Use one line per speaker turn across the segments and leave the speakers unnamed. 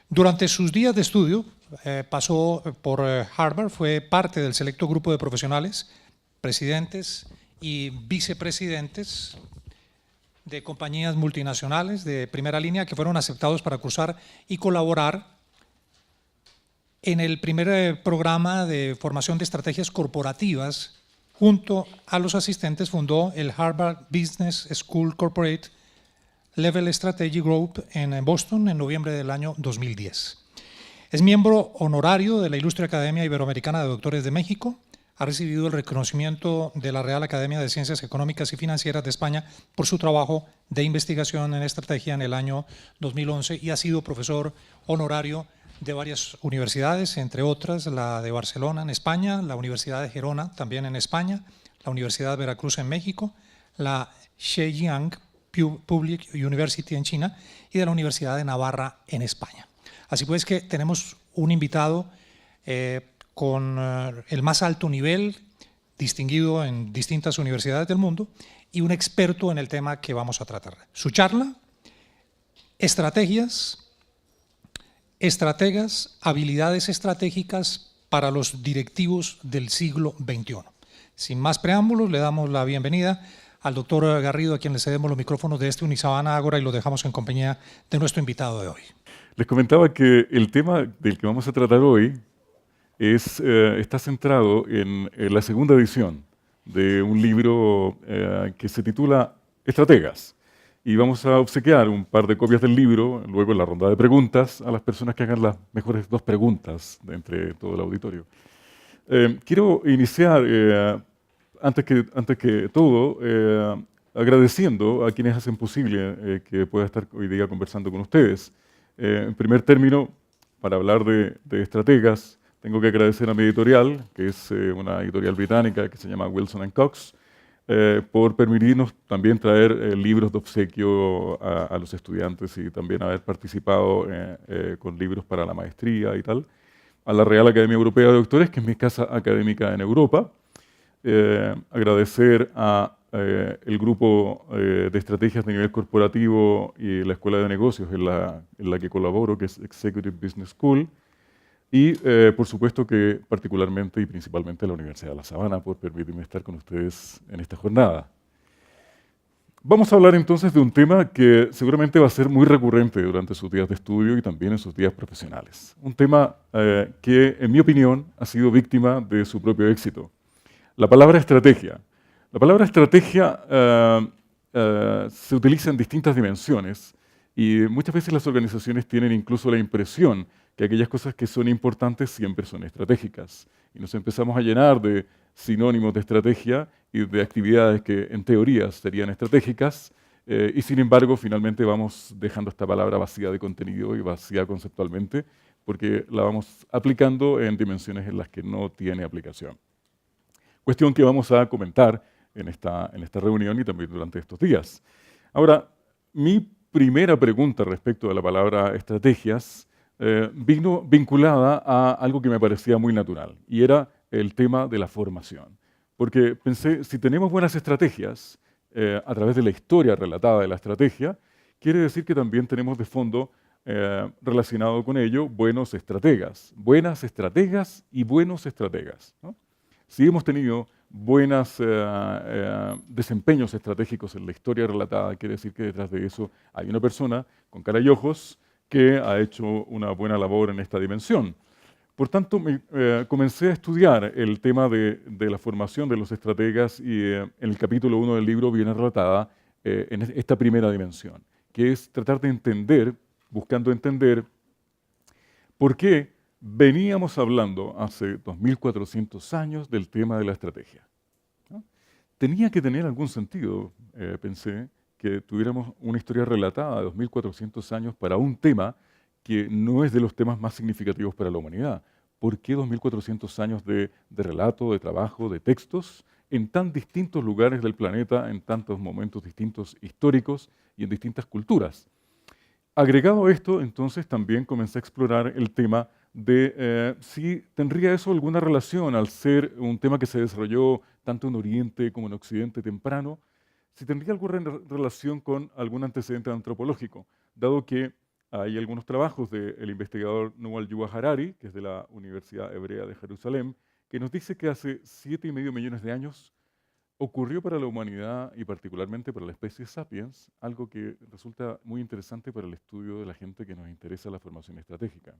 Durante sus días de estudio pasó por Harvard, fue parte del selecto grupo de profesionales, presidentes y vicepresidentes de compañías multinacionales de primera línea que fueron aceptados para cursar y colaborar en el primer programa de formación de estrategias corporativas. Junto a los asistentes fundó el Harvard Business School Corporate Level Strategy Group en Boston en noviembre del año 2010. Es miembro honorario de la Ilustre Academia Iberoamericana de Doctores de México. Ha recibido el reconocimiento de la Real Academia de Ciencias Económicas y Financieras de España por su trabajo de investigación en estrategia en el año 2011 y ha sido profesor honorario de varias universidades, entre otras la de Barcelona en España, la Universidad de Gerona también en España, la Universidad de Veracruz en México, la Zhejiang Public University en China y de la Universidad de Navarra en España. Así pues que tenemos un invitado con el más alto nivel, distinguido en distintas universidades del mundo y un experto en el tema que vamos a tratar. Su charla, estrategas, habilidades estratégicas para los directivos del siglo XXI. Sin más preámbulos, le damos la bienvenida al doctor Garrido, a quien le cedemos los micrófonos de este Unisabana Ágora y lo dejamos en compañía de nuestro invitado de hoy.
Les comentaba que el tema del que vamos a tratar hoy está centrado en la segunda edición de un libro que se titula Estrategas. Y vamos a obsequiar un par de copias del libro, luego en la ronda de preguntas, a las personas que hagan las mejores dos preguntas de entre todo el auditorio. Quiero iniciar, antes que todo, agradeciendo a quienes hacen posible que pueda estar hoy día conversando con ustedes. En primer término, para hablar de estrategas, tengo que agradecer a mi editorial, que es una editorial británica que se llama Wilson & Cox, por permitirnos también traer libros de obsequio a los estudiantes y también haber participado con libros para la maestría y tal. A la Real Academia Europea de Doctores, que es mi casa académica en Europa. Agradecer a el grupo de estrategias de nivel corporativo y la Escuela de Negocios en la que colaboro, que es Executive Business School. Y, por supuesto, que particularmente y principalmente a la Universidad de La Sabana por permitirme estar con ustedes en esta jornada. Vamos a hablar entonces de un tema que seguramente va a ser muy recurrente durante sus días de estudio y también en sus días profesionales. Un tema que, en mi opinión, ha sido víctima de su propio éxito. La palabra estrategia. La palabra estrategia se utiliza en distintas dimensiones y muchas veces las organizaciones tienen incluso la impresión que aquellas cosas que son importantes siempre son estratégicas. Y nos empezamos a llenar de sinónimos de estrategia y de actividades que en teoría serían estratégicas y sin embargo finalmente vamos dejando esta palabra vacía de contenido y vacía conceptualmente porque la vamos aplicando en dimensiones en las que no tiene aplicación. Cuestión que vamos a comentar en esta reunión y también durante estos días. Ahora, mi primera pregunta respecto a la palabra estrategias vino vinculada a algo que me parecía muy natural, y era el tema de la formación. Porque pensé, si tenemos buenas estrategias, a través de la historia relatada de la estrategia, quiere decir que también tenemos de fondo, relacionado con ello, buenas estrategas y buenos estrategas, ¿no? Si hemos tenido buenos desempeños estratégicos en la historia relatada, quiere decir que detrás de eso hay una persona con cara y ojos que ha hecho una buena labor en esta dimensión. Por tanto, comencé a estudiar el tema de la formación de los estrategas y en el capítulo 1 del libro viene relatada en esta primera dimensión, que es tratar de entender, buscando entender por qué veníamos hablando hace 2400 años del tema de la estrategia, ¿no? Tenía que tener algún sentido, pensé, que tuviéramos una historia relatada de 2400 años para un tema que no es de los temas más significativos para la humanidad. ¿Por qué 2400 años de relato, de trabajo, de textos en tan distintos lugares del planeta, en tantos momentos distintos históricos y en distintas culturas? Agregado a esto, entonces también comencé a explorar el tema de si tendría eso alguna relación al ser un tema que se desarrolló tanto en Oriente como en Occidente temprano, si tendría alguna relación con algún antecedente antropológico, dado que Hay algunos trabajos del investigador Yuval Noah Harari, que es de la Universidad Hebrea de Jerusalén, que nos dice que hace 7,5 millones de años ocurrió para la humanidad y particularmente para la especie Sapiens algo que resulta muy interesante para el estudio de la gente que nos interesa la formación estratégica.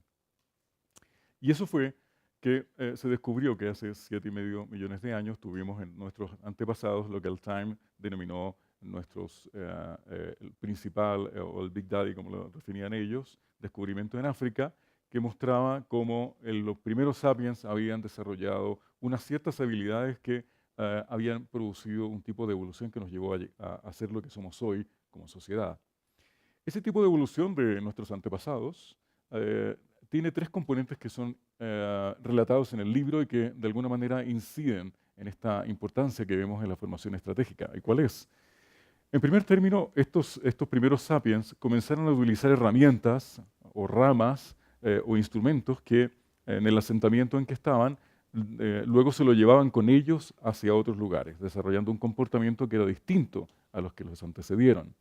Y eso fue que se descubrió que hace 7,5 millones de años tuvimos en nuestros antepasados lo que el Time denominó el principal o el Big Daddy, como lo definían ellos, descubrimiento en África, que mostraba cómo los primeros sapiens habían desarrollado unas ciertas habilidades que habían producido un tipo de evolución que nos llevó a ser lo que somos hoy como sociedad. Ese tipo de evolución de nuestros antepasados tiene tres componentes que son relatados en el libro y que de alguna manera inciden en esta importancia que vemos en la formación estratégica. ¿Y cuál es? En primer término, estos primeros sapiens comenzaron a utilizar herramientas o ramas o instrumentos que en el asentamiento en que estaban luego se lo llevaban con ellos hacia otros lugares, desarrollando un comportamiento que era distinto a los que los antecedieron.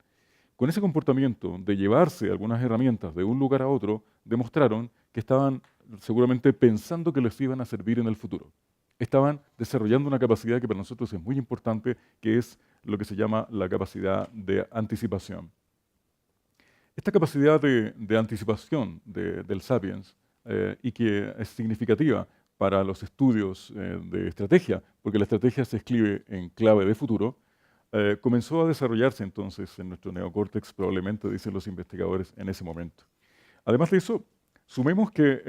Con ese comportamiento de llevarse algunas herramientas de un lugar a otro, demostraron que estaban seguramente pensando que les iban a servir en el futuro. Estaban desarrollando una capacidad que para nosotros es muy importante, que es lo que se llama la capacidad de anticipación. Esta capacidad de anticipación del Sapiens, y que es significativa para los estudios de estrategia, porque la estrategia se escribe en clave de futuro, comenzó a desarrollarse entonces en nuestro neocórtex, probablemente, dicen los investigadores, en ese momento. Además de eso, sumemos que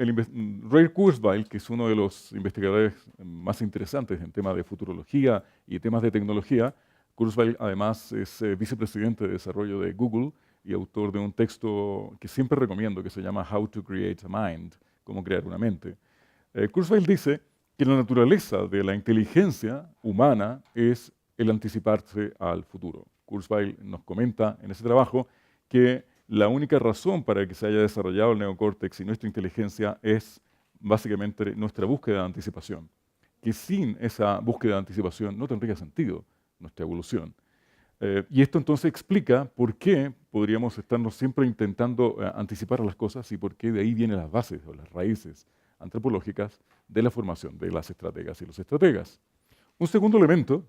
Ray Kurzweil, que es uno de los investigadores más interesantes en temas de futurología y temas de tecnología, Kurzweil además es vicepresidente de desarrollo de Google y autor de un texto que siempre recomiendo, que se llama How to Create a Mind, cómo crear una mente. Kurzweil dice que la naturaleza de la inteligencia humana es el anticiparse al futuro. Kurzweil nos comenta en ese trabajo que la única razón para que se haya desarrollado el neocórtex y nuestra inteligencia es básicamente nuestra búsqueda de anticipación, que sin esa búsqueda de anticipación no tendría sentido nuestra evolución. Y esto entonces explica por qué podríamos estarnos siempre intentando anticipar las cosas y por qué de ahí vienen las bases o las raíces antropológicas de la formación de las estrategas y los estrategas. Un segundo elemento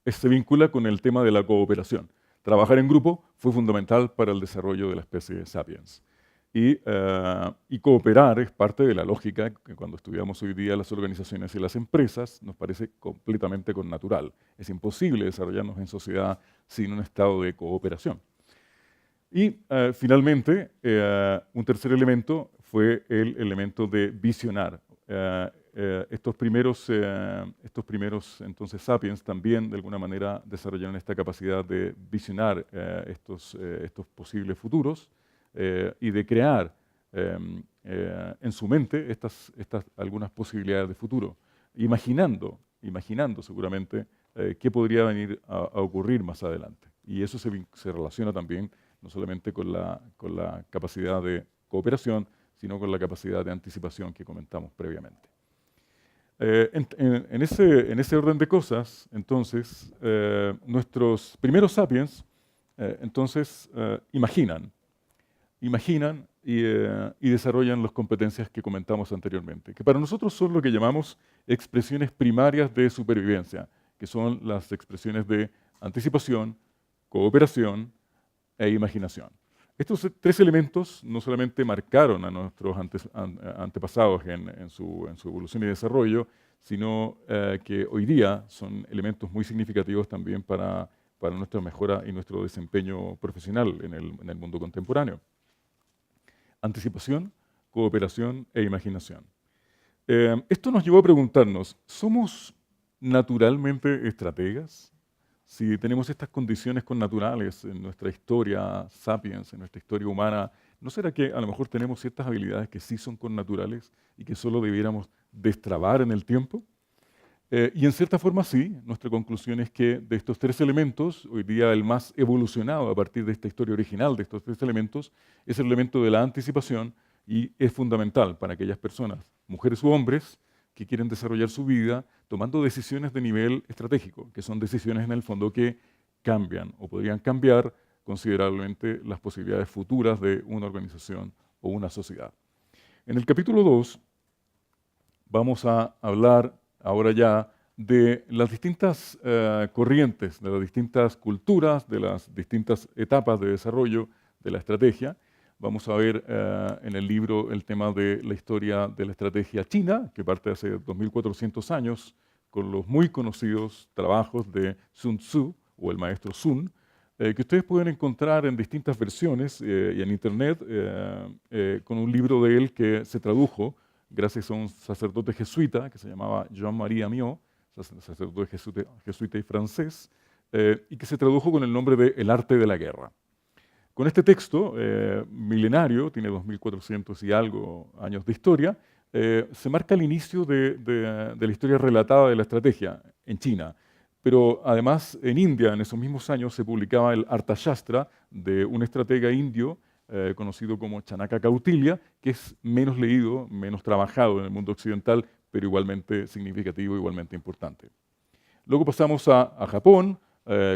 se vincula con el tema de la cooperación. Trabajar en grupo fue fundamental para el desarrollo de la especie Sapiens. Y cooperar es parte de la lógica que cuando estudiamos hoy día las organizaciones y las empresas nos parece completamente connatural. Es imposible desarrollarnos en sociedad sin un estado de cooperación. Y finalmente, un tercer elemento fue el elemento de visionar. Estos primeros entonces sapiens también de alguna manera desarrollaron esta capacidad de visionar estos posibles futuros y de crear en su mente estas algunas posibilidades de futuro, imaginando seguramente qué podría venir a ocurrir más adelante. Y eso se relaciona también no solamente con la capacidad de cooperación, sino con la capacidad de anticipación que comentamos previamente. En ese orden de cosas, entonces, nuestros primeros sapiens, entonces, imaginan y desarrollan las competencias que comentamos anteriormente, que para nosotros son lo que llamamos expresiones primarias de supervivencia, que son las expresiones de anticipación, cooperación e imaginación. Estos tres elementos no solamente marcaron a nuestros antepasados en su evolución y desarrollo, sino que hoy día son elementos muy significativos también para nuestra mejora y nuestro desempeño profesional en el mundo contemporáneo. Anticipación, cooperación e imaginación. Esto nos llevó a preguntarnos, ¿somos naturalmente estrategas? Si tenemos estas condiciones connaturales en nuestra historia sapiens, en nuestra historia humana, ¿no será que a lo mejor tenemos ciertas habilidades que sí son connaturales y que solo debiéramos destrabar en el tiempo? Y en cierta forma sí, nuestra conclusión es que de estos tres elementos, hoy día el más evolucionado a partir de esta historia original de estos tres elementos, es el elemento de la anticipación y es fundamental para aquellas personas, mujeres u hombres, que quieren desarrollar su vida tomando decisiones de nivel estratégico, que son decisiones en el fondo que cambian o podrían cambiar considerablemente las posibilidades futuras de una organización o una sociedad. En el capítulo 2 vamos a hablar ahora ya de las distintas corrientes, de las distintas culturas, de las distintas etapas de desarrollo de la estrategia. Vamos a ver en el libro el tema de la historia de la estrategia china, que parte hace 2400 años, con los muy conocidos trabajos de Sun Tzu, o el maestro Sun, que ustedes pueden encontrar en distintas versiones y en internet, con un libro de él que se tradujo gracias a un sacerdote jesuita que se llamaba Jean-Marie Amiot, sacerdote jesuita y francés, y que se tradujo con el nombre de El arte de la guerra. Con este texto milenario, tiene 2400 y algo años de historia, se marca el inicio de la historia relatada de la estrategia en China. Pero además en India, en esos mismos años, se publicaba el Arthashastra de un estratega indio conocido como Chanaka Kautilya, que es menos leído, menos trabajado en el mundo occidental, pero igualmente significativo, igualmente importante. Luego pasamos a Japón,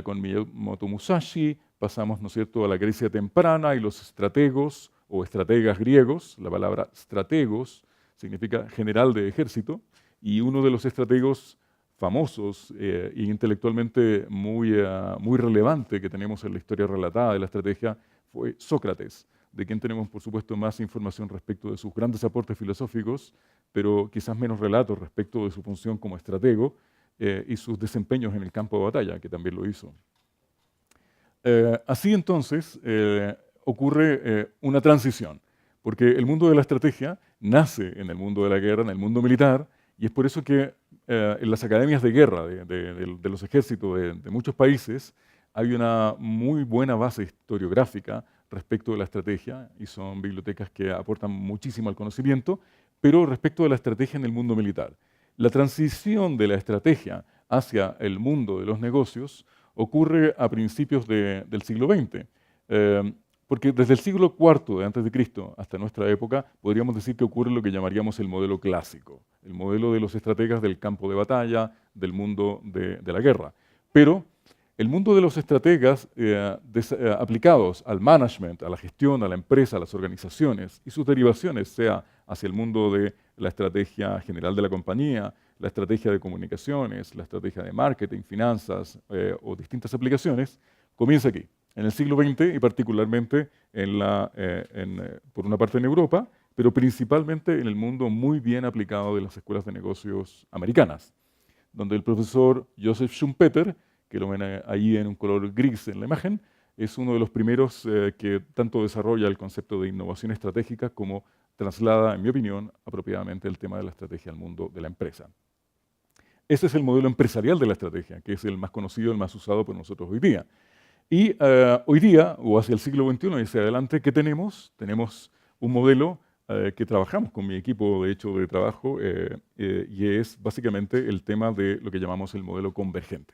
con Miyamoto Musashi, pasamos, ¿no es cierto?, a la Grecia temprana y los estrategos o estrategas griegos. La palabra strategos significa general de ejército, y uno de los estrategos famosos e intelectualmente muy relevante que tenemos en la historia relatada de la estrategia fue Sócrates, de quien tenemos, por supuesto, más información respecto de sus grandes aportes filosóficos, pero quizás menos relatos respecto de su función como estratego y sus desempeños en el campo de batalla, que también lo hizo. Así entonces ocurre una transición, porque el mundo de la estrategia nace en el mundo de la guerra, en el mundo militar, y es por eso que en las academias de guerra de los ejércitos de muchos países hay una muy buena base historiográfica respecto de la estrategia, y son bibliotecas que aportan muchísimo al conocimiento, pero respecto de la estrategia en el mundo militar. La transición de la estrategia hacia el mundo de los negocios ocurre a principios del siglo XX, porque desde el siglo IV de antes de Cristo hasta nuestra época podríamos decir que ocurre lo que llamaríamos el modelo clásico, el modelo de los estrategas del campo de batalla, del mundo de la guerra. Pero el mundo de los estrategas aplicados al management, a la gestión, a la empresa, a las organizaciones y sus derivaciones, sea hacia el mundo de la estrategia general de la compañía, la estrategia de comunicaciones, la estrategia de marketing, finanzas o distintas aplicaciones, comienza aquí, en el siglo XX y particularmente por una parte en Europa, pero principalmente en el mundo muy bien aplicado de las escuelas de negocios americanas, donde el profesor Joseph Schumpeter, que lo ven ahí en un color gris en la imagen, es uno de los primeros que tanto desarrolla el concepto de innovación estratégica como traslada, en mi opinión, apropiadamente el tema de la estrategia al mundo de la empresa. Ese es el modelo empresarial de la estrategia, que es el más conocido, el más usado por nosotros hoy día. Y hoy día, o hacia el siglo XXI y hacia adelante, ¿qué tenemos? Tenemos un modelo que trabajamos con mi equipo, de hecho, de trabajo, y es básicamente el tema de lo que llamamos el modelo convergente.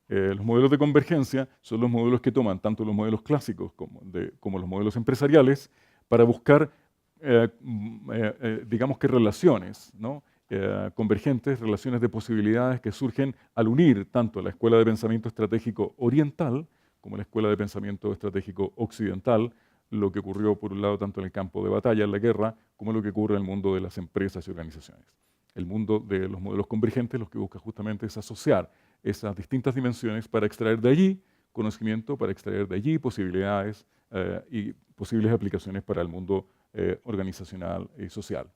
Los modelos de convergencia son los modelos que toman tanto los modelos clásicos como los modelos empresariales para buscar, digamos que relaciones, ¿no? Convergentes, relaciones de posibilidades que surgen al unir tanto la escuela de pensamiento estratégico oriental como la escuela de pensamiento estratégico occidental, lo que ocurrió por un lado tanto en el campo de batalla, en la guerra, como lo que ocurre en el mundo de las empresas y organizaciones. El mundo de los modelos convergentes lo que busca justamente es asociar esas distintas dimensiones para extraer de allí conocimiento, para extraer de allí posibilidades y posibles aplicaciones para el mundo organizacional y social.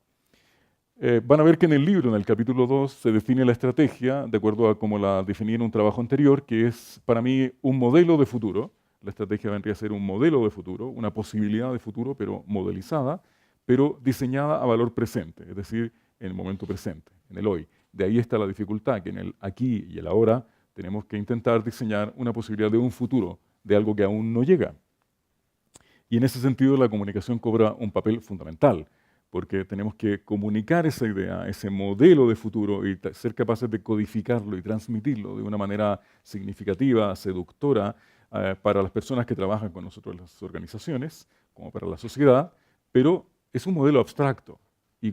Van a ver que en el libro, en el capítulo 2, se define la estrategia de acuerdo a cómo la definí en un trabajo anterior, que es para mí un modelo de futuro. La estrategia vendría a ser un modelo de futuro, una posibilidad de futuro, pero modelizada, pero diseñada a valor presente, es decir, en el momento presente, en el hoy. De ahí está la dificultad, que en el aquí y el ahora tenemos que intentar diseñar una posibilidad de un futuro, de algo que aún no llega. Y en ese sentido la comunicación cobra un papel fundamental, porque tenemos que comunicar esa idea, ese modelo de futuro y ser capaces de codificarlo y transmitirlo de una manera significativa, seductora, para las personas que trabajan con nosotros en las organizaciones, como para la sociedad, pero es un modelo abstracto. Y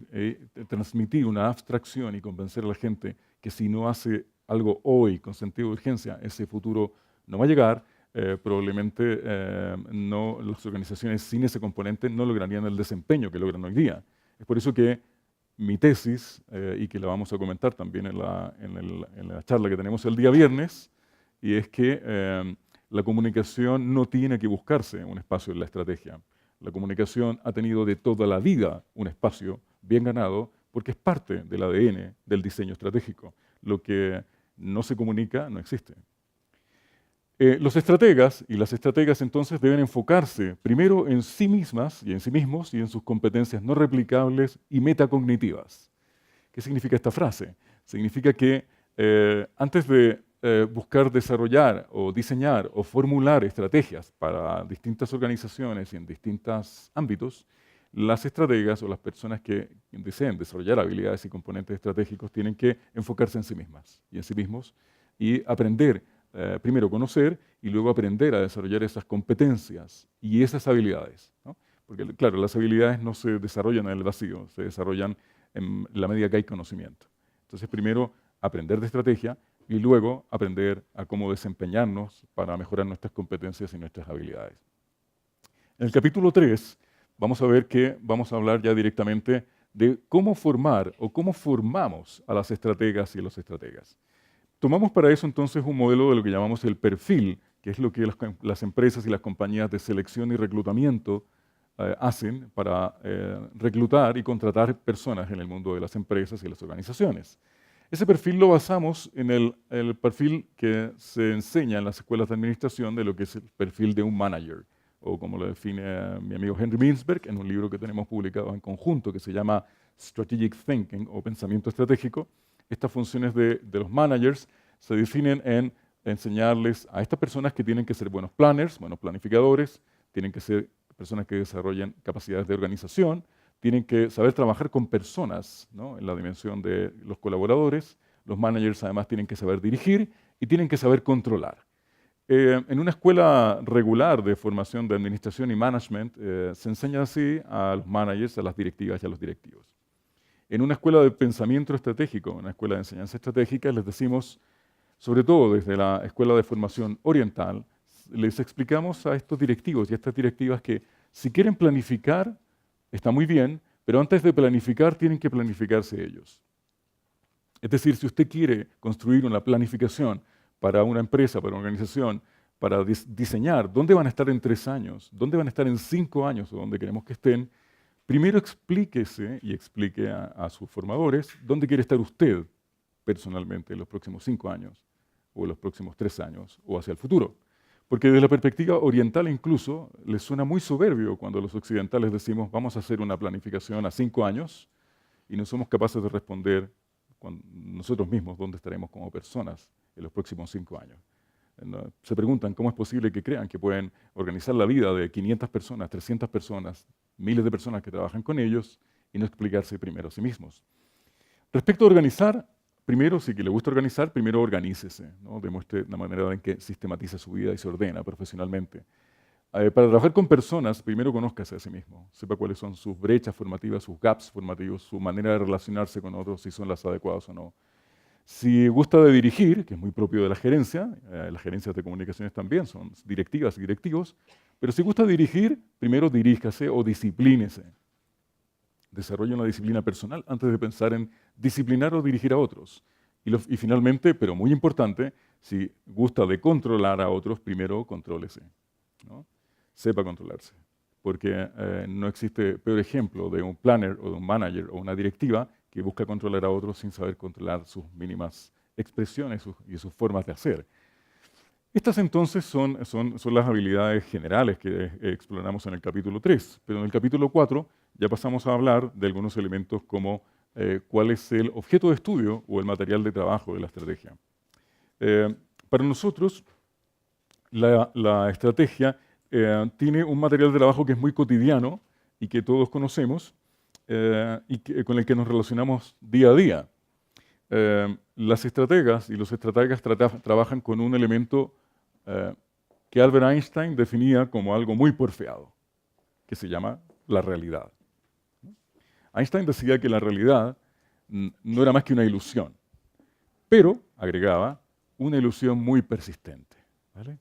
transmitir una abstracción y convencer a la gente que si no hace algo hoy con sentido de urgencia, ese futuro no va a llegar, probablemente las organizaciones sin ese componente no lograrían el desempeño que logran hoy día. Es por eso que mi tesis, y que la vamos a comentar también en la charla que tenemos el día viernes, y es que la comunicación no tiene que buscarse un espacio en la estrategia. La comunicación ha tenido de toda la vida un espacio bien ganado porque es parte del ADN del diseño estratégico. Lo que no se comunica no existe. Los estrategas y las estrategas entonces deben enfocarse primero en sí mismas y en sí mismos y en sus competencias no replicables y metacognitivas. ¿Qué significa esta frase? Significa que antes de buscar desarrollar o diseñar o formular estrategias para distintas organizaciones y en distintos ámbitos, las estrategas o las personas que deseen desarrollar habilidades y componentes estratégicos tienen que enfocarse en sí mismas y en sí mismos y aprender, primero conocer y luego aprender a desarrollar esas competencias y esas habilidades, ¿no? Porque, claro, las habilidades no se desarrollan en el vacío, se desarrollan en la medida que hay conocimiento. Entonces, primero aprender de estrategia y luego aprender a cómo desempeñarnos para mejorar nuestras competencias y nuestras habilidades. En el capítulo 3 vamos a ver que vamos a hablar ya directamente de cómo formar o cómo formamos a las estrategas y a los estrategas. Tomamos para eso entonces un modelo de lo que llamamos el perfil, que es lo que las empresas y las compañías de selección y reclutamiento hacen para reclutar y contratar personas en el mundo de las empresas y las organizaciones. Ese perfil lo basamos en el perfil que se enseña en las escuelas de administración de lo que es el perfil de un manager, o como lo define mi amigo Henry Mintzberg en un libro que tenemos publicado en conjunto que se llama Strategic Thinking o Pensamiento Estratégico. Estas funciones de los managers se definen en enseñarles a estas personas que tienen que ser buenos planners, buenos planificadores, tienen que ser personas que desarrollen capacidades de organización, tienen que saber trabajar con personas, ¿no? En la dimensión de los colaboradores. Los managers además tienen que saber dirigir y tienen que saber controlar. En una escuela regular de formación de administración y management se enseña así a los managers, a las directivas y a los directivos. En una escuela de pensamiento estratégico, una escuela de enseñanza estratégica, les decimos, sobre todo desde la escuela de formación oriental, les explicamos a estos directivos y a estas directivas que si quieren planificar, está muy bien, pero antes de planificar tienen que planificarse ellos. Es decir, si usted quiere construir una planificación para una empresa, para una organización, para diseñar dónde van a estar en 3 años, dónde van a estar en 5 años o dónde queremos que estén, primero explíquese y explique a sus formadores dónde quiere estar usted personalmente en los próximos 5 años, o en los próximos 3 años, o hacia el futuro. Porque desde la perspectiva oriental incluso les suena muy soberbio cuando los occidentales decimos vamos a hacer una planificación a 5 años y no somos capaces de responder nosotros mismos dónde estaremos como personas en los próximos 5 años. Se preguntan cómo es posible que crean que pueden organizar la vida de 500 personas, 300 personas, miles de personas que trabajan con ellos y no explicarse primero a sí mismos. Respecto a organizar, primero, si le gusta organizar, primero organícese, ¿no? Demuestre la manera en que sistematiza su vida y se ordena profesionalmente. Para trabajar con personas, primero conózcase a sí mismo, sepa cuáles son sus brechas formativas, sus gaps formativos, su manera de relacionarse con otros, si son las adecuadas o no. Si gusta de dirigir, que es muy propio de la gerencia, las gerencias de comunicaciones también son directivas y directivos, pero si gusta dirigir, primero diríjase o disciplínese. Desarrolle una disciplina personal antes de pensar en disciplinar o dirigir a otros. Y finalmente, pero muy importante, si gusta de controlar a otros, primero contrólese, ¿no? Sepa controlarse. Porque no existe peor ejemplo de un planner o de un manager o una directiva que busca controlar a otros sin saber controlar sus mínimas expresiones y sus formas de hacer. Estas entonces son las habilidades generales que exploramos en el capítulo 3, pero en el capítulo 4 ya pasamos a hablar de algunos elementos como cuál es el objeto de estudio o el material de trabajo de la estrategia. Para nosotros, la estrategia tiene un material de trabajo que es muy cotidiano y que todos conocemos y con el que nos relacionamos día a día. Las estrategas y los estrategas trabajan con un elemento que Albert Einstein definía como algo muy porfiado, que se llama la realidad. Einstein decía que la realidad no era más que una ilusión, pero, agregaba, una ilusión muy persistente, ¿vale?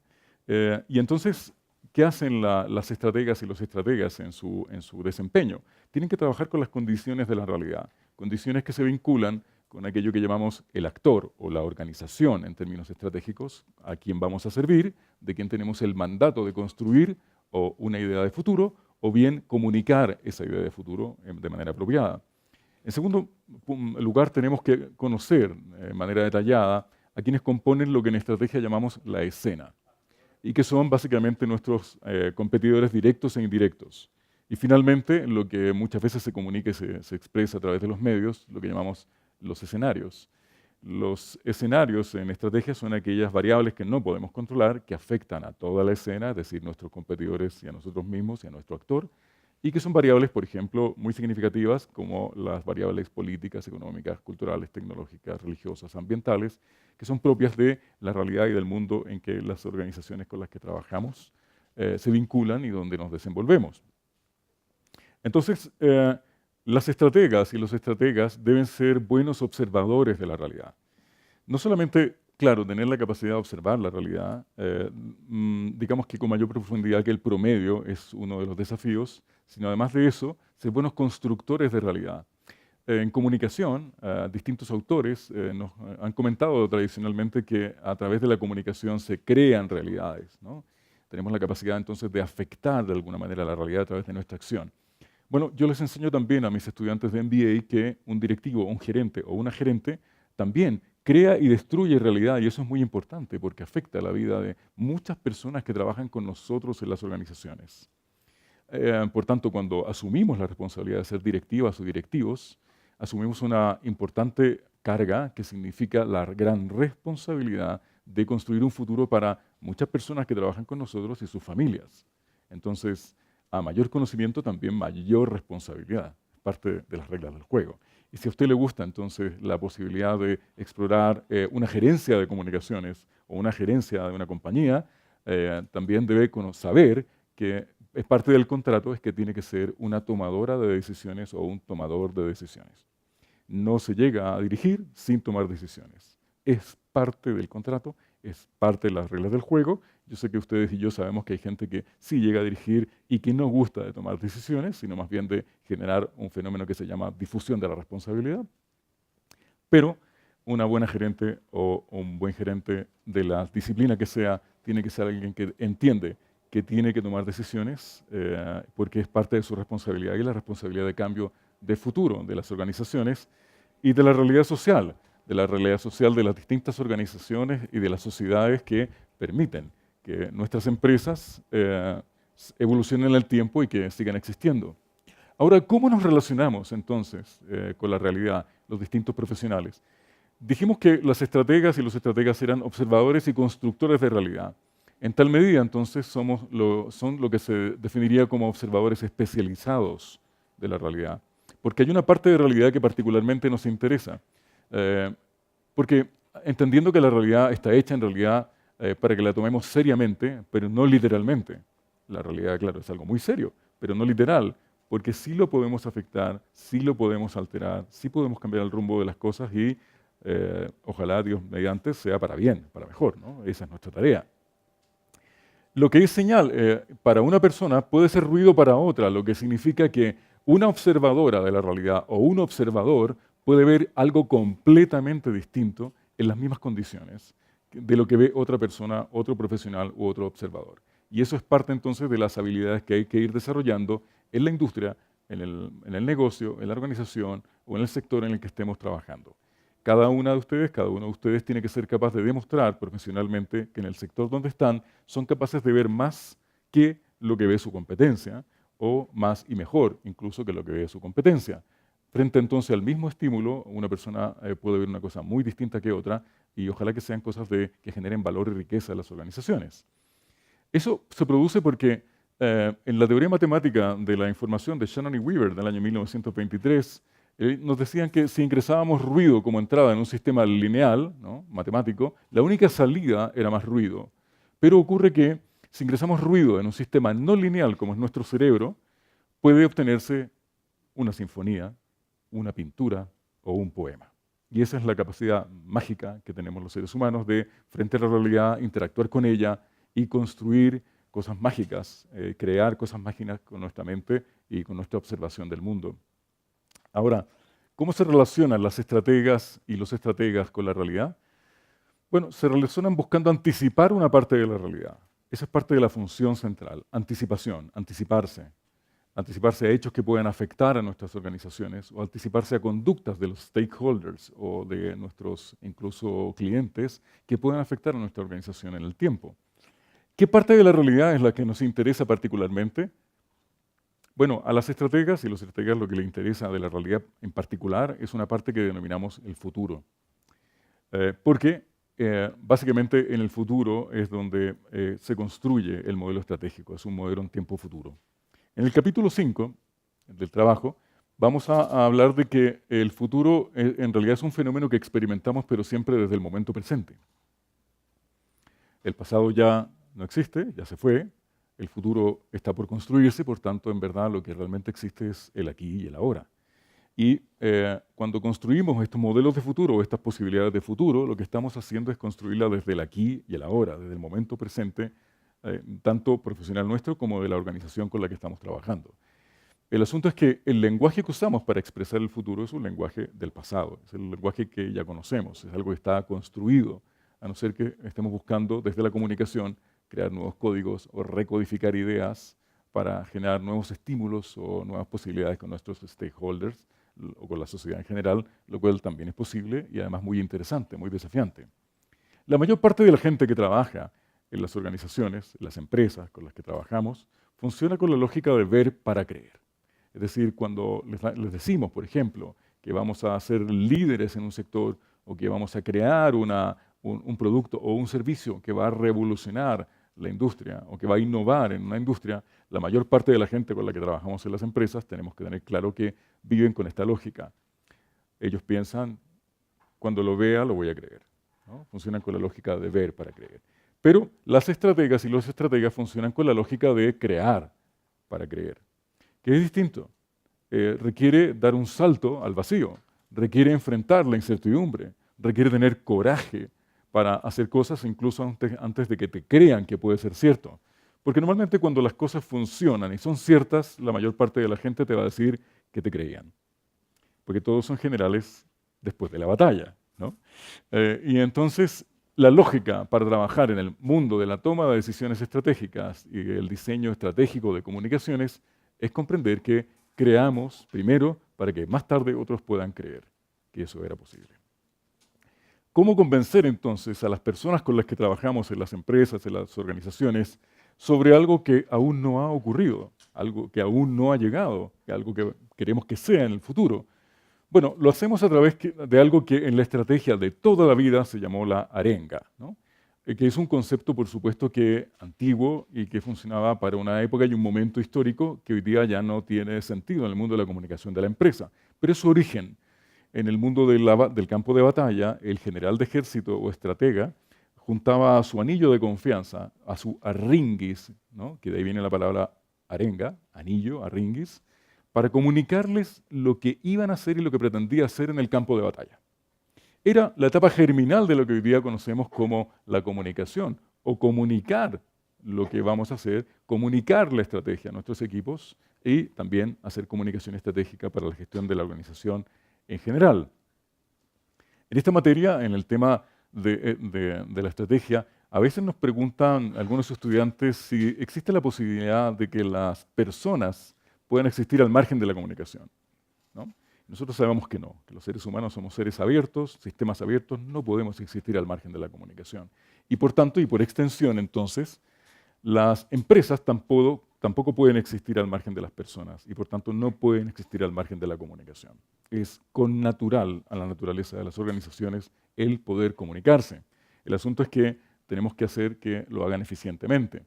Y entonces, ¿qué hacen las estrategas y los estrategas en su desempeño? Tienen que trabajar con las condiciones de la realidad, condiciones que se vinculan con aquello que llamamos el actor o la organización en términos estratégicos, a quien vamos a servir, de quien tenemos el mandato de construir o una idea de futuro, o bien comunicar esa idea de futuro de manera apropiada. En segundo lugar, tenemos que conocer de manera detallada a quienes componen lo que en estrategia llamamos la escena, y que son básicamente nuestros competidores directos e indirectos. Y finalmente, lo que muchas veces se comunica y se expresa a través de los medios, lo que llamamos los escenarios. Los escenarios en estrategia son aquellas variables que no podemos controlar, que afectan a toda la escena, es decir, nuestros competidores y a nosotros mismos y a nuestro actor, y que son variables, por ejemplo, muy significativas, como las variables políticas, económicas, culturales, tecnológicas, religiosas, ambientales, que son propias de la realidad y del mundo en que las organizaciones con las que trabajamos se vinculan y donde nos desenvolvemos. Entonces, las estrategas y los estrategas deben ser buenos observadores de la realidad. No solamente, claro, tener la capacidad de observar la realidad, digamos que con mayor profundidad que el promedio es uno de los desafíos, sino además de eso, ser buenos constructores de realidad. En comunicación, distintos autores nos han comentado tradicionalmente que a través de la comunicación se crean realidades, ¿no? Tenemos la capacidad entonces de afectar de alguna manera la realidad a través de nuestra acción. Bueno, yo les enseño también a mis estudiantes de MBA que un directivo, un gerente o una gerente también crea y destruye realidad, y eso es muy importante porque afecta la vida de muchas personas que trabajan con nosotros en las organizaciones. Por tanto, cuando asumimos la responsabilidad de ser directivas o directivos, asumimos una importante carga que significa la gran responsabilidad de construir un futuro para muchas personas que trabajan con nosotros y sus familias. Entonces, a mayor conocimiento también mayor responsabilidad, es parte de las reglas del juego. Y si a usted le gusta entonces la posibilidad de explorar una gerencia de comunicaciones o una gerencia de una compañía, también debe saber que es parte del contrato, es que tiene que ser una tomadora de decisiones o un tomador de decisiones. No se llega a dirigir sin tomar decisiones. Es parte del contrato, es parte de las reglas del juego. Yo sé que ustedes y yo sabemos que hay gente que sí llega a dirigir y que no gusta de tomar decisiones, sino más bien de generar un fenómeno que se llama difusión de la responsabilidad. Pero una buena gerente o un buen gerente de la disciplina que sea, tiene que ser alguien que entiende que tiene que tomar decisiones porque es parte de su responsabilidad y la responsabilidad de cambio de futuro de las organizaciones y de la realidad social de las distintas organizaciones y de las sociedades que permiten que nuestras empresas evolucionen en el tiempo y que sigan existiendo. Ahora, ¿cómo nos relacionamos entonces con la realidad, los distintos profesionales? Dijimos que las estrategas y los estrategas eran observadores y constructores de realidad. En tal medida, entonces, son lo que se definiría como observadores especializados de la realidad. Porque hay una parte de realidad que particularmente nos interesa. Porque entendiendo que la realidad está hecha en realidad para que la tomemos seriamente, pero no literalmente. La realidad, claro, es algo muy serio, pero no literal, porque sí lo podemos afectar, sí lo podemos alterar, sí podemos cambiar el rumbo de las cosas y ojalá Dios mediante sea para bien, para mejor, ¿no? Esa es nuestra tarea. Lo que es señal para una persona puede ser ruido para otra, lo que significa que una observadora de la realidad o un observador puede ver algo completamente distinto en las mismas condiciones de lo que ve otra persona, otro profesional u otro observador. Y eso es parte entonces de las habilidades que hay que ir desarrollando en la industria, en el negocio, en la organización o en el sector en el que estemos trabajando. Cada uno de ustedes tiene que ser capaz de demostrar profesionalmente que en el sector donde están son capaces de ver más que lo que ve su competencia, o más y mejor incluso que lo que ve su competencia. Frente entonces al mismo estímulo, una persona puede ver una cosa muy distinta que otra y ojalá que sean cosas que generen valor y riqueza en las organizaciones. Eso se produce porque en la teoría matemática de la información de Shannon y Weaver del año 1923, nos decían que si ingresábamos ruido como entrada en un sistema lineal, ¿no?, matemático, la única salida era más ruido. Pero ocurre que si ingresamos ruido en un sistema no lineal como es nuestro cerebro, puede obtenerse una sinfonía, una pintura o un poema. Y esa es la capacidad mágica que tenemos los seres humanos de, frente a la realidad, interactuar con ella y construir cosas mágicas, crear cosas mágicas con nuestra mente y con nuestra observación del mundo. Ahora, ¿cómo se relacionan las estrategas y los estrategas con la realidad? Bueno, se relacionan buscando anticipar una parte de la realidad. Esa es parte de la función central, anticipación, anticiparse. Anticiparse a hechos que pueden afectar a nuestras organizaciones o anticiparse a conductas de los stakeholders o de nuestros incluso clientes que pueden afectar a nuestra organización en el tiempo. ¿Qué parte de la realidad es la que nos interesa particularmente? Bueno, a las estrategas y los estrategas lo que les interesa de la realidad en particular es una parte que denominamos el futuro. Porque básicamente en el futuro es donde se construye el modelo estratégico, es un modelo en tiempo futuro. En el capítulo 5 del trabajo vamos a hablar de que el futuro en realidad es un fenómeno que experimentamos pero siempre desde el momento presente. El pasado ya no existe, ya se fue, el futuro está por construirse, por tanto en verdad lo que realmente existe es el aquí y el ahora. Y cuando construimos estos modelos de futuro o estas posibilidades de futuro, lo que estamos haciendo es construirla desde el aquí y el ahora, desde el momento presente, tanto profesional nuestro como de la organización con la que estamos trabajando. El asunto es que el lenguaje que usamos para expresar el futuro es un lenguaje del pasado, es el lenguaje que ya conocemos, es algo que está construido, a no ser que estemos buscando desde la comunicación crear nuevos códigos o recodificar ideas para generar nuevos estímulos o nuevas posibilidades con nuestros stakeholders o con la sociedad en general, lo cual también es posible y además muy interesante, muy desafiante. La mayor parte de la gente que trabaja en las organizaciones, en las empresas con las que trabajamos, funciona con la lógica de ver para creer. Es decir, cuando les decimos, por ejemplo, que vamos a ser líderes en un sector o que vamos a crear un producto o un servicio que va a revolucionar la industria o que va a innovar en una industria, la mayor parte de la gente con la que trabajamos en las empresas tenemos que tener claro que viven con esta lógica. Ellos piensan, cuando lo vea, lo voy a creer, ¿no? Funcionan con la lógica de ver para creer. Pero las estrategas y los estrategas funcionan con la lógica de crear para creer, que es distinto. Requiere dar un salto al vacío, requiere enfrentar la incertidumbre, requiere tener coraje para hacer cosas incluso antes de que te crean que puede ser cierto. Porque normalmente cuando las cosas funcionan y son ciertas, la mayor parte de la gente te va a decir que te creían. Porque todos son generales después de la batalla, ¿no? Y entonces la lógica para trabajar en el mundo de la toma de decisiones estratégicas y el diseño estratégico de comunicaciones es comprender que creamos primero para que más tarde otros puedan creer que eso era posible. ¿Cómo convencer entonces a las personas con las que trabajamos en las empresas, en las organizaciones, sobre algo que aún no ha ocurrido, algo que aún no ha llegado, algo que queremos que sea en el futuro? Bueno, lo hacemos a través de algo que en la estrategia de toda la vida se llamó la arenga, ¿no? Que es un concepto, por supuesto, que antiguo y que funcionaba para una época y un momento histórico que hoy día ya no tiene sentido en el mundo de la comunicación de la empresa. Pero es su origen. En el mundo del campo de batalla, el general de ejército o estratega juntaba a su anillo de confianza, a su arringuis, ¿no? Que de ahí viene la palabra arenga, anillo, arringuis, para comunicarles lo que iban a hacer y lo que pretendía hacer en el campo de batalla. Era la etapa germinal de lo que hoy día conocemos como la comunicación, o comunicar lo que vamos a hacer, comunicar la estrategia a nuestros equipos y también hacer comunicación estratégica para la gestión de la organización en general. En esta materia, en el tema de la estrategia, a veces nos preguntan algunos estudiantes si existe la posibilidad de que las personas puedan existir al margen de la comunicación, ¿no? Nosotros sabemos que no, que los seres humanos somos seres abiertos, sistemas abiertos, no podemos existir al margen de la comunicación. Y por tanto, y por extensión entonces, las empresas tampoco pueden existir al margen de las personas y por tanto no pueden existir al margen de la comunicación. Es connatural a la naturaleza de las organizaciones el poder comunicarse. El asunto es que tenemos que hacer que lo hagan eficientemente.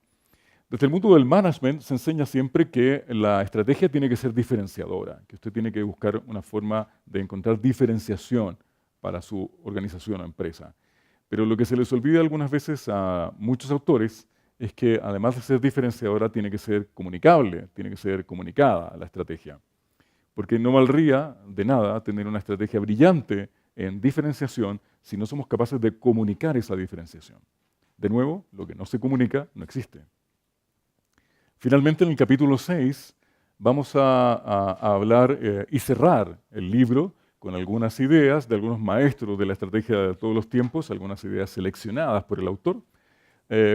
Desde el mundo del management se enseña siempre que la estrategia tiene que ser diferenciadora, que usted tiene que buscar una forma de encontrar diferenciación para su organización o empresa. Pero lo que se les olvida algunas veces a muchos autores es que además de ser diferenciadora tiene que ser comunicable, tiene que ser comunicada la estrategia. Porque no valdría de nada tener una estrategia brillante en diferenciación si no somos capaces de comunicar esa diferenciación. De nuevo, lo que no se comunica no existe. Finalmente, en el capítulo 6, vamos a hablar y cerrar el libro con algunas ideas de algunos maestros de la estrategia de todos los tiempos, algunas ideas seleccionadas por el autor,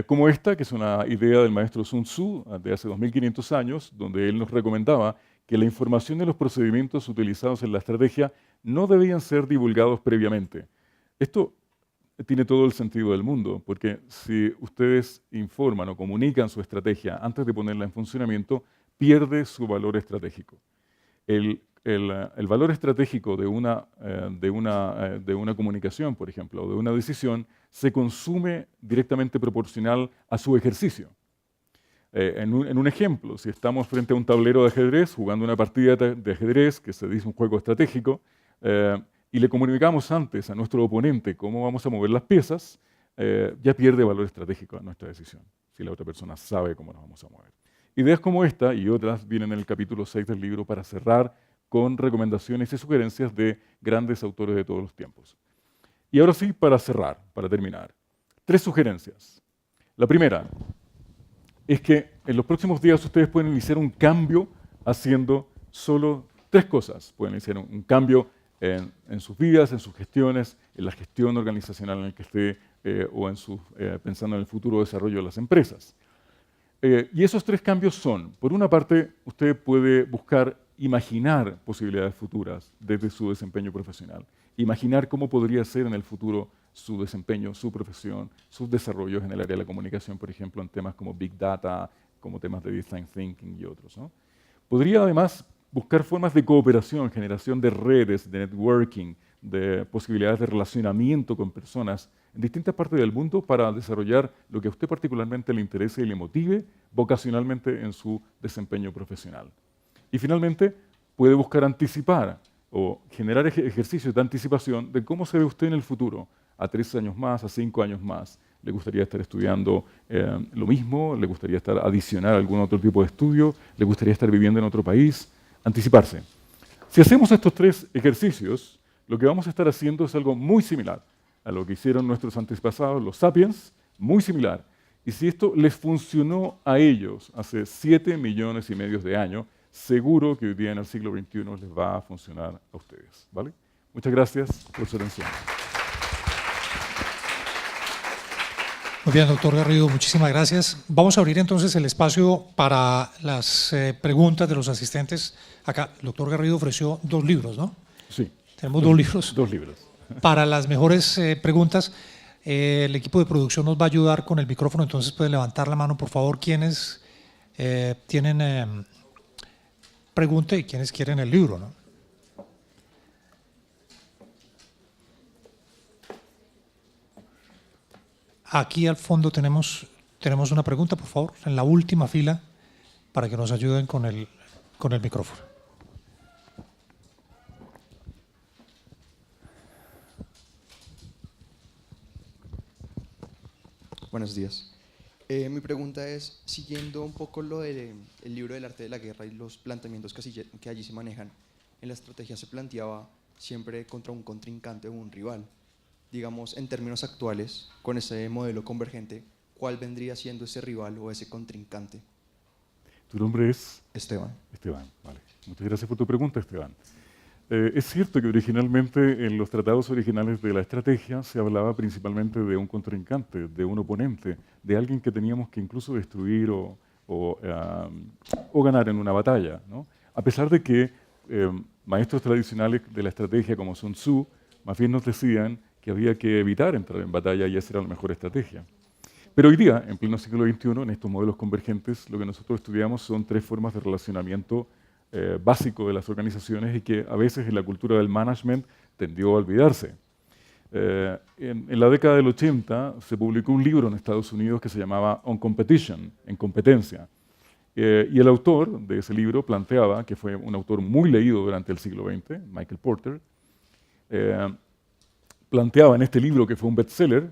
como esta, que es una idea del maestro Sun Tzu de hace 2500 años, donde él nos recomendaba que la información de los procedimientos utilizados en la estrategia no debían ser divulgados previamente. Esto tiene todo el sentido del mundo, porque si ustedes informan o comunican su estrategia antes de ponerla en funcionamiento, pierde su valor estratégico. El valor estratégico de una comunicación, por ejemplo, o de una decisión, se consume directamente proporcional a su ejercicio. En un ejemplo, si estamos frente a un tablero de ajedrez, jugando una partida de ajedrez, que se dice un juego estratégico, y le comunicamos antes a nuestro oponente cómo vamos a mover las piezas, ya pierde valor estratégico a nuestra decisión, si la otra persona sabe cómo nos vamos a mover. Ideas como esta y otras vienen en el capítulo 6 del libro para cerrar con recomendaciones y sugerencias de grandes autores de todos los tiempos. Y ahora sí, para cerrar, para terminar, 3 sugerencias. La primera es que en los próximos días ustedes pueden iniciar un cambio haciendo solo 3 cosas. Pueden iniciar un cambio en sus vidas, en sus gestiones, en la gestión organizacional en la que esté o pensando en el futuro desarrollo de las empresas. Y esos 3 cambios son, por una parte, usted puede buscar imaginar posibilidades futuras desde su desempeño profesional, imaginar cómo podría ser en el futuro su desempeño, su profesión, sus desarrollos en el área de la comunicación, por ejemplo, en temas como Big Data, como temas de Design Thinking y otros, ¿no? Podría además buscar formas de cooperación, generación de redes, de networking, de posibilidades de relacionamiento con personas en distintas partes del mundo para desarrollar lo que a usted particularmente le interese y le motive vocacionalmente en su desempeño profesional. Y finalmente, puede buscar anticipar o generar ejercicios de anticipación de cómo se ve usted en el futuro, a 3 años más, a 5 años más. ¿Le gustaría estar estudiando lo mismo? ¿Le gustaría estar adicionar algún otro tipo de estudio? ¿Le gustaría estar viviendo en otro país? Anticiparse. Si hacemos estos 3 ejercicios, lo que vamos a estar haciendo es algo muy similar a lo que hicieron nuestros antepasados, los sapiens, muy similar. Y si esto les funcionó a ellos hace 7,5 millones de años, seguro que hoy día en el siglo XXI les va a funcionar a ustedes, ¿vale? Muchas gracias por su atención.
Muy bien, doctor Garrido, muchísimas gracias. Vamos a abrir entonces el espacio para las preguntas de los asistentes. Acá, el doctor Garrido ofreció 2 libros, ¿no?
Sí.
Tenemos 2 libros.
2 libros.
Para las mejores preguntas, el equipo de producción nos va a ayudar con el micrófono, entonces pueden levantar la mano, por favor, quienes tienen pregunta y quienes quieren el libro, ¿no? Aquí al fondo tenemos una pregunta, por favor, en la última fila, para que nos ayuden con el micrófono.
Buenos días. Mi pregunta es, siguiendo un poco lo del libro del arte de la guerra y los planteamientos que allí se manejan, en la estrategia se planteaba siempre contra un contrincante o un rival. Digamos, en términos actuales, con ese modelo convergente, ¿cuál vendría siendo ese rival o ese contrincante?
¿Tu nombre es?
Esteban.
Esteban, vale. Muchas gracias por tu pregunta, Esteban. Es cierto que originalmente en los tratados originales de la estrategia se hablaba principalmente de un contrincante, de un oponente, de alguien que teníamos que incluso destruir o ganar en una batalla, ¿no? A pesar de que maestros tradicionales de la estrategia como Sun Tzu más bien nos decían que había que evitar entrar en batalla y esa era la mejor estrategia. Pero hoy día, en pleno siglo XXI, en estos modelos convergentes, lo que nosotros estudiamos son 3 formas de relacionamiento básico de las organizaciones y que a veces en la cultura del management tendió a olvidarse. En la década del 80 se publicó un libro en Estados Unidos que se llamaba On Competition, en competencia. Y el autor de ese libro planteaba, que fue un autor muy leído durante el siglo XX, Michael Porter, planteaba en este libro, que fue un bestseller,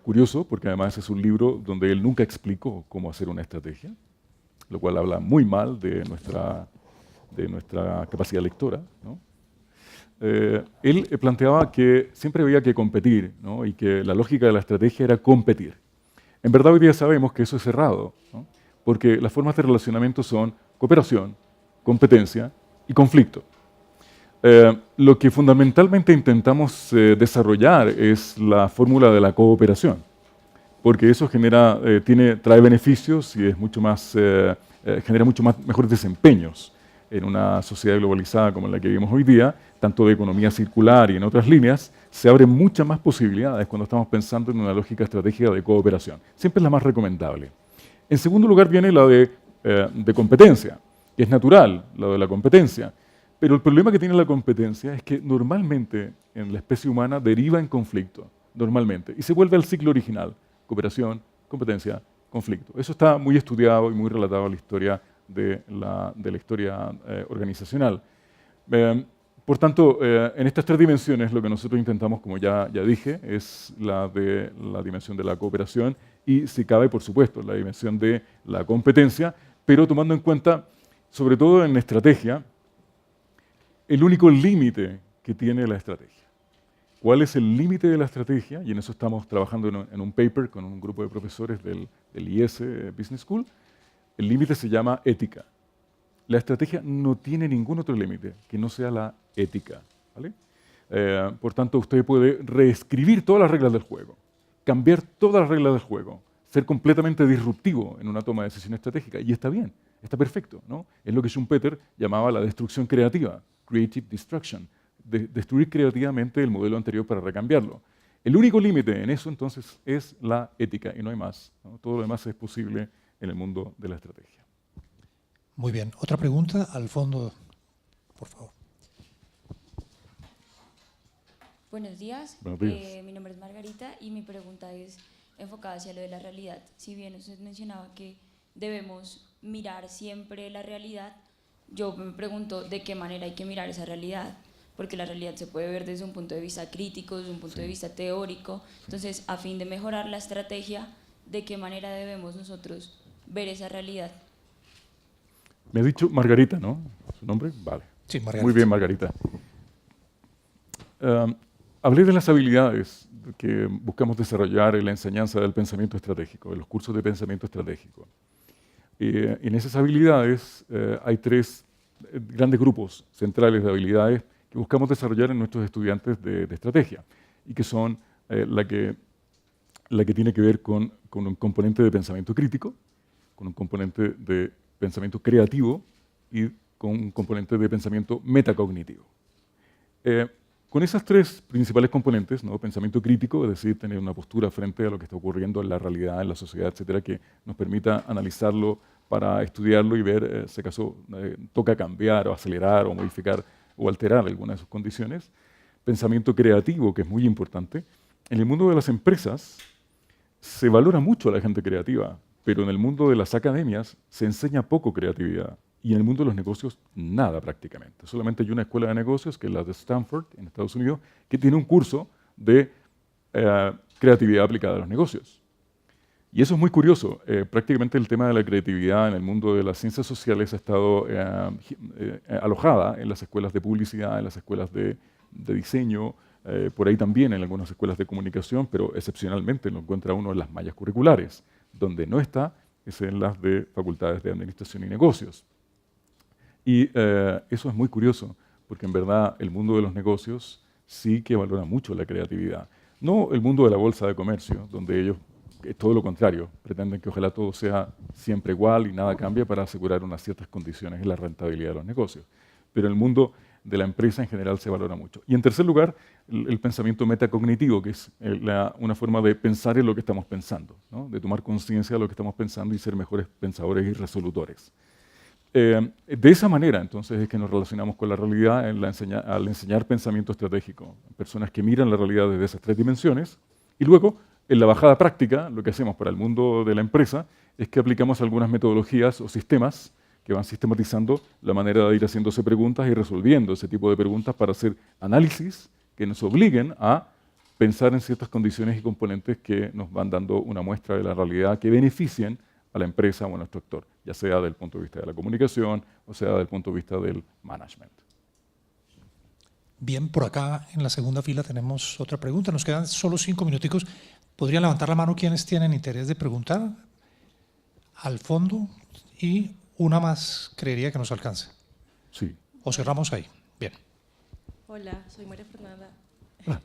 curioso, porque además es un libro donde él nunca explicó cómo hacer una estrategia, lo cual habla muy mal de nuestra capacidad lectora, ¿no? Él planteaba que siempre había que competir, ¿no? Y que la lógica de la estrategia era competir. En verdad hoy día sabemos que eso es errado, ¿no? Porque las formas de relacionamiento son cooperación, competencia y conflicto. Lo que fundamentalmente intentamos desarrollar es la fórmula de la cooperación, porque eso trae beneficios y es mucho más, genera mucho más mejores desempeños en una sociedad globalizada como la que vivimos hoy día, tanto de economía circular y en otras líneas. Se abren muchas más posibilidades cuando estamos pensando en una lógica estratégica de cooperación. Siempre es la más recomendable. En segundo lugar viene la de competencia, que es natural, la de la competencia. Pero el problema que tiene la competencia es que normalmente en la especie humana deriva en conflicto, normalmente, y se vuelve al ciclo original: cooperación, competencia, conflicto. Eso está muy estudiado y muy relatado en la historia de la historia organizacional. Por tanto, en estas tres dimensiones lo que nosotros intentamos, como ya dije, es la dimensión de la cooperación y, si cabe, por supuesto, la dimensión de la competencia, pero tomando en cuenta, sobre todo en estrategia, el único límite que tiene la estrategia. ¿Cuál es el límite de la estrategia? Y en eso estamos trabajando en un paper con un grupo de profesores del IS Business School. El límite se llama ética. La estrategia no tiene ningún otro límite que no sea la ética, ¿vale? Por tanto, usted puede reescribir todas las reglas del juego, cambiar todas las reglas del juego, ser completamente disruptivo en una toma de decisión estratégica, y está bien, está perfecto, ¿no? Es lo que Schumpeter llamaba la destrucción creativa, creative destruction, destruir creativamente el modelo anterior para recambiarlo. El único límite en eso, entonces, es la ética, y no hay más, ¿no? Todo lo demás es posible en el mundo de la estrategia.
Muy bien. Otra pregunta al fondo, por favor.
Buenos días.
Buenos días.
Mi nombre es Margarita y mi pregunta es enfocada hacia lo de la realidad. Si bien usted mencionaba que debemos mirar siempre la realidad, yo me pregunto de qué manera hay que mirar esa realidad, porque la realidad se puede ver desde un punto de vista crítico, desde un punto de vista teórico. Entonces, a fin de mejorar la estrategia, ¿de qué manera debemos nosotros ver esa realidad?
Me ha dicho Margarita, ¿no? ¿Su nombre? Vale.
Sí, Margarita.
Muy bien, Margarita. Hablé de las habilidades que buscamos desarrollar en la enseñanza del pensamiento estratégico, en los cursos de pensamiento estratégico. En esas habilidades hay tres grandes grupos centrales de habilidades que buscamos desarrollar en nuestros estudiantes de estrategia, y que son la que tiene que ver con un componente de pensamiento crítico, con un componente de pensamiento creativo y con un componente de pensamiento metacognitivo. Con esas tres principales componentes, ¿no? Pensamiento crítico, es decir, tener una postura frente a lo que está ocurriendo en la realidad, en la sociedad, etcétera, que nos permita analizarlo para estudiarlo y ver si acaso toca cambiar o acelerar o modificar o alterar alguna de sus condiciones. Pensamiento creativo, que es muy importante. En el mundo de las empresas se valora mucho a la gente creativa, pero en el mundo de las academias se enseña poco creatividad, y en el mundo de los negocios nada prácticamente. Solamente hay una escuela de negocios, que es la de Stanford, en Estados Unidos, que tiene un curso de creatividad aplicada a los negocios. Y eso es muy curioso. Prácticamente el tema de la creatividad en el mundo de las ciencias sociales ha estado alojada en las escuelas de publicidad, en las escuelas de diseño, por ahí también en algunas escuelas de comunicación, pero excepcionalmente lo encuentra uno en las mallas curriculares. Donde no está es en las de facultades de administración y negocios. Y eso es muy curioso, porque en verdad el mundo de los negocios sí que valora mucho la creatividad. No el mundo de la bolsa de comercio, donde ellos, es todo lo contrario, pretenden que ojalá todo sea siempre igual y nada cambie para asegurar unas ciertas condiciones en la rentabilidad de los negocios. Pero en el mundo de la empresa en general se valora mucho. Y en tercer lugar, el pensamiento metacognitivo, que es una forma de pensar en lo que estamos pensando, ¿no? De tomar conciencia de lo que estamos pensando y ser mejores pensadores y resolutores. De esa manera, entonces, es que nos relacionamos con la realidad al enseñar pensamiento estratégico. Personas que miran la realidad desde esas tres dimensiones, y luego, en la bajada práctica, lo que hacemos para el mundo de la empresa es que aplicamos algunas metodologías o sistemas que van sistematizando la manera de ir haciéndose preguntas y resolviendo ese tipo de preguntas para hacer análisis que nos obliguen a pensar en ciertas condiciones y componentes que nos van dando una muestra de la realidad que beneficien a la empresa o a nuestro actor, ya sea desde el punto de vista de la comunicación o sea desde el punto de vista del management.
Bien, por acá en la segunda fila tenemos otra pregunta. Nos quedan solo 5 minuticos. ¿Podrían levantar la mano quienes tienen interés de preguntar? Al fondo, y una más creería que nos alcance.
Sí.
O cerramos ahí. Bien.
Hola, soy María Fernanda.
Ah.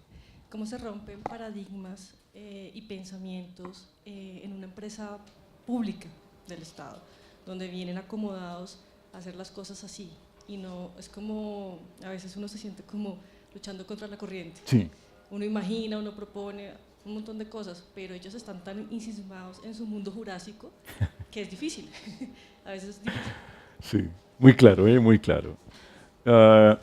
¿Cómo se rompen paradigmas y pensamientos en una empresa pública del Estado, donde vienen acomodados a hacer las cosas así? Y no, es como, a veces uno se siente como luchando contra la corriente.
Sí.
Uno imagina, uno propone un montón de cosas, pero ellos están tan incismados en su mundo jurásico que es difícil. A veces es difícil.
Sí, muy claro, muy claro.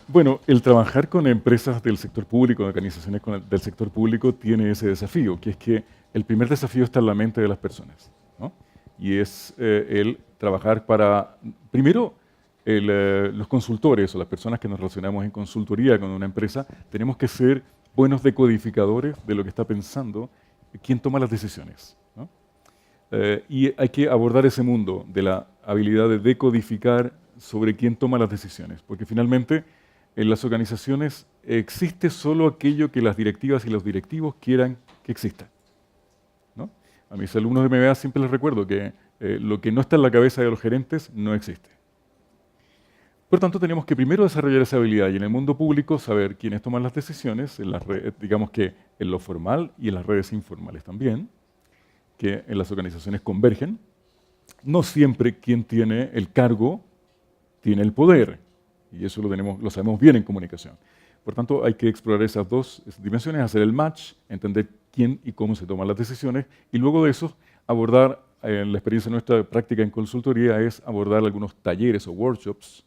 Bueno, el trabajar con empresas del sector público, organizaciones del sector público, tiene ese desafío, que es que el primer desafío está en la mente de las personas, ¿no? Y es el trabajar para, primero, los consultores o las personas que nos relacionamos en consultoría con una empresa, tenemos que ser buenos decodificadores de lo que está pensando quien toma las decisiones, ¿no? Y hay que abordar ese mundo de la habilidad de decodificar sobre quién toma las decisiones, porque finalmente en las organizaciones existe solo aquello que las directivas y los directivos quieran que exista, ¿no? A mis alumnos de MBA siempre les recuerdo que lo que no está en la cabeza de los gerentes no existe. Por tanto, tenemos que primero desarrollar esa habilidad y en el mundo público saber quiénes toman las decisiones, en las redes, digamos que en lo formal y en las redes informales también, que en las organizaciones convergen. No siempre quien tiene el cargo tiene el poder, y eso lo sabemos bien en comunicación. Por tanto, hay que explorar esas dos dimensiones, hacer el match, entender quién y cómo se toman las decisiones, y luego de eso abordar, en la experiencia nuestra práctica en consultoría, es abordar algunos talleres o workshops,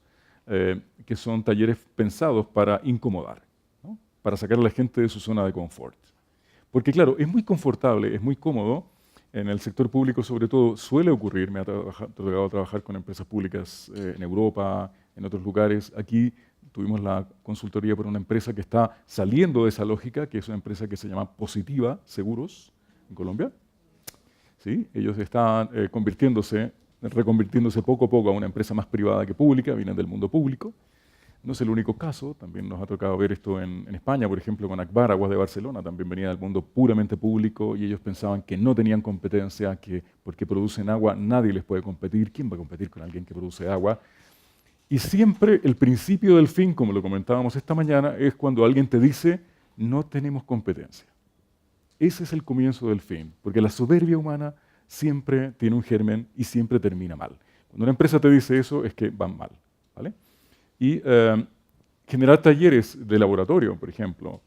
que son talleres pensados para incomodar, ¿no? Para sacar a la gente de su zona de confort. Porque claro, es muy confortable, es muy cómodo, en el sector público sobre todo suele ocurrir, me ha tocado trabajar con empresas públicas en Europa, en otros lugares. Aquí tuvimos la consultoría por una empresa que está saliendo de esa lógica, que es una empresa que se llama Positiva Seguros en Colombia. ¿Sí? Ellos están reconvirtiéndose poco a poco a una empresa más privada que pública, vienen del mundo público. No es el único caso, también nos ha tocado ver esto en España, por ejemplo, con Akbar, Aguas de Barcelona, también venía del mundo puramente público y ellos pensaban que no tenían competencia, que porque producen agua nadie les puede competir. ¿Quién va a competir con alguien que produce agua? Y siempre el principio del fin, como lo comentábamos esta mañana, es cuando alguien te dice, no tenemos competencia. Ese es el comienzo del fin, porque la soberbia humana siempre tiene un germen y siempre termina mal. Cuando una empresa te dice eso, es que van mal, ¿vale? Y generar talleres de laboratorio, por ejemplo,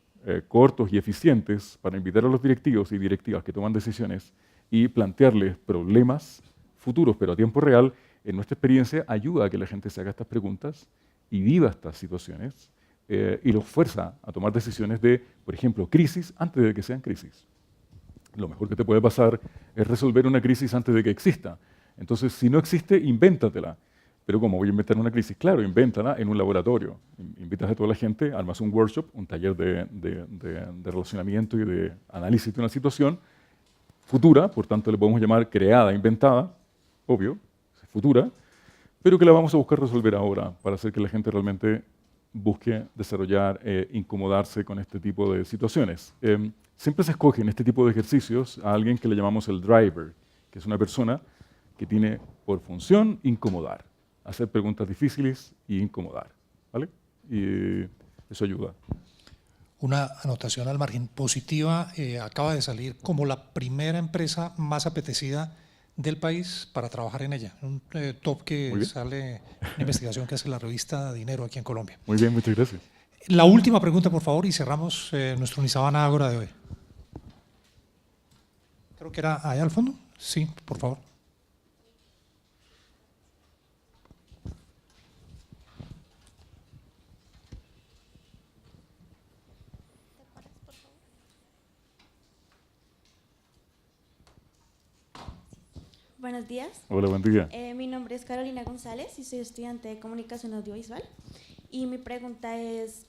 cortos y eficientes para invitar a los directivos y directivas que toman decisiones y plantearles problemas futuros, pero a tiempo real, en nuestra experiencia ayuda a que la gente se haga estas preguntas y viva estas situaciones y los fuerza a tomar decisiones de, por ejemplo, crisis antes de que sean crisis. Lo mejor que te puede pasar es resolver una crisis antes de que exista. Entonces, si no existe, invéntatela. Pero ¿cómo voy a inventar una crisis? Claro, invéntala en un laboratorio. Invitas a toda la gente, armas un workshop, un taller de relacionamiento y de análisis de una situación futura, por tanto le podemos llamar creada, inventada, obvio, futura, pero que la vamos a buscar resolver ahora para hacer que la gente realmente busque desarrollar, incomodarse con este tipo de situaciones. Siempre se escoge en este tipo de ejercicios a alguien que le llamamos el driver, que es una persona que tiene por función incomodar, hacer preguntas difíciles y incomodar, ¿vale? Y eso ayuda.
Una anotación al margen. Positiva acaba de salir como la primera empresa más apetecida del país para trabajar en ella. Un top que sale, una investigación que hace la revista Dinero aquí en Colombia.
Muy bien, muchas gracias.
La última pregunta, por favor, y cerramos nuestro Unisabana Ágora de hoy. Creo que era allá al fondo. Sí, por favor.
Buenos días.
Hola, buen día.
Mi nombre es Carolina González y soy estudiante de Comunicación Audiovisual. Y mi pregunta es,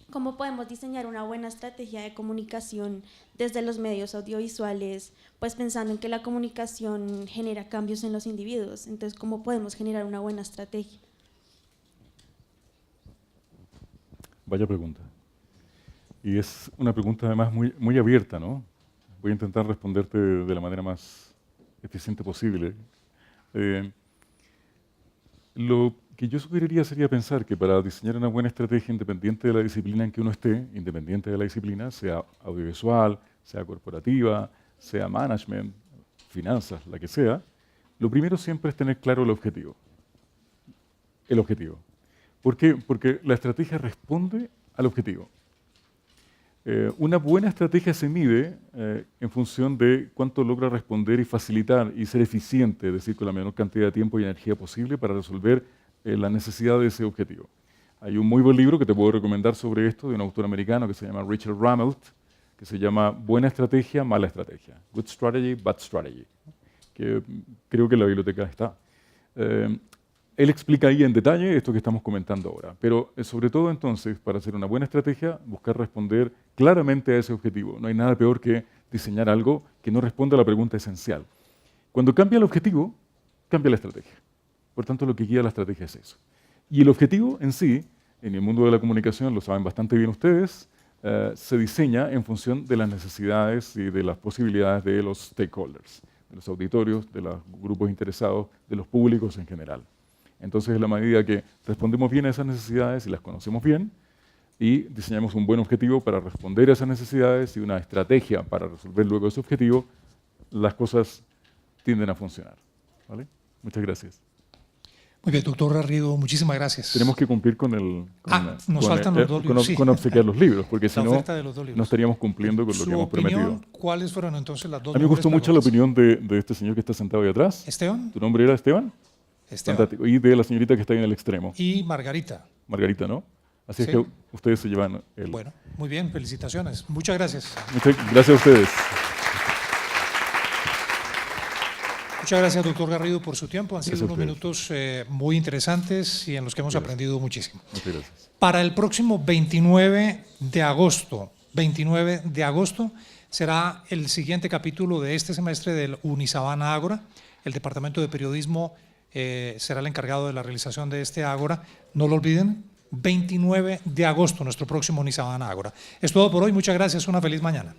¿cómo podemos diseñar una buena estrategia de comunicación desde los medios audiovisuales, pues pensando en que la comunicación genera cambios en los individuos? Entonces, ¿cómo podemos generar una buena estrategia?
Vaya pregunta. Y es una pregunta además muy abierta, ¿no? Voy a intentar responderte de la manera más eficiente posible. Lo que yo sugeriría sería pensar que para diseñar una buena estrategia independiente de la disciplina en que uno esté, independiente de la disciplina, sea audiovisual, sea corporativa, sea management, finanzas, la que sea, lo primero siempre es tener claro el objetivo. El objetivo. ¿Por qué? Porque la estrategia responde al objetivo. Una buena estrategia se mide en función de cuánto logra responder y facilitar y ser eficiente, es decir, con la menor cantidad de tiempo y energía posible para resolver la necesidad de ese objetivo. Hay un muy buen libro que te puedo recomendar sobre esto de un autor americano que se llama Richard Rummelt, que se llama Buena estrategia, mala estrategia. Good strategy, bad strategy. Que creo que en la biblioteca está. Él explica ahí en detalle esto que estamos comentando ahora, pero sobre todo entonces, para hacer una buena estrategia, buscar responder claramente a ese objetivo. No hay nada peor que diseñar algo que no responda a la pregunta esencial. Cuando cambia el objetivo, cambia la estrategia. Por tanto, lo que guía la estrategia es eso. Y el objetivo en sí, en el mundo de la comunicación, lo saben bastante bien ustedes, se diseña en función de las necesidades y de las posibilidades de los stakeholders, de los auditorios, de los grupos interesados, de los públicos en general. Entonces, en la medida que respondemos bien a esas necesidades y las conocemos bien, y diseñamos un buen objetivo para responder a esas necesidades y una estrategia para resolver luego ese objetivo, las cosas tienden a funcionar. ¿Vale? Muchas gracias.
Muy bien, doctor Garrido, muchísimas gracias.
Tenemos que cumplir con
nos faltan los dos libros, sí.
con obsequiar los libros, porque si no,
oferta de los dos libros.
no estaríamos cumpliendo con lo que hemos prometido.
¿Cuáles fueron entonces las dos?
A mí me gustó mucho la
preguntas?
opinión de este señor que está sentado ahí atrás.
¿Esteban?
¿Tu nombre era Esteban?
Esteban.
Fantástico. Y de la señorita que está ahí en el extremo.
Y Margarita.
Margarita, ¿no? Así
Sí.
es que ustedes se llevan el...
Bueno, muy bien, felicitaciones. Muchas gracias.
Muchas gracias a ustedes.
Muchas gracias, doctor Garrido, por su tiempo. Han sido
Gracias a
unos
ustedes.
minutos muy interesantes y en los que hemos
Gracias.
aprendido muchísimo.
Muchas gracias.
Para el próximo 29 de agosto, será el siguiente capítulo de este semestre del Unisabana Ágora. El Departamento de Periodismo será el encargado de la realización de este Ágora. No lo olviden, 29 de agosto, nuestro próximo Unisabana Ágora. Es todo por hoy. Muchas gracias. Una feliz mañana.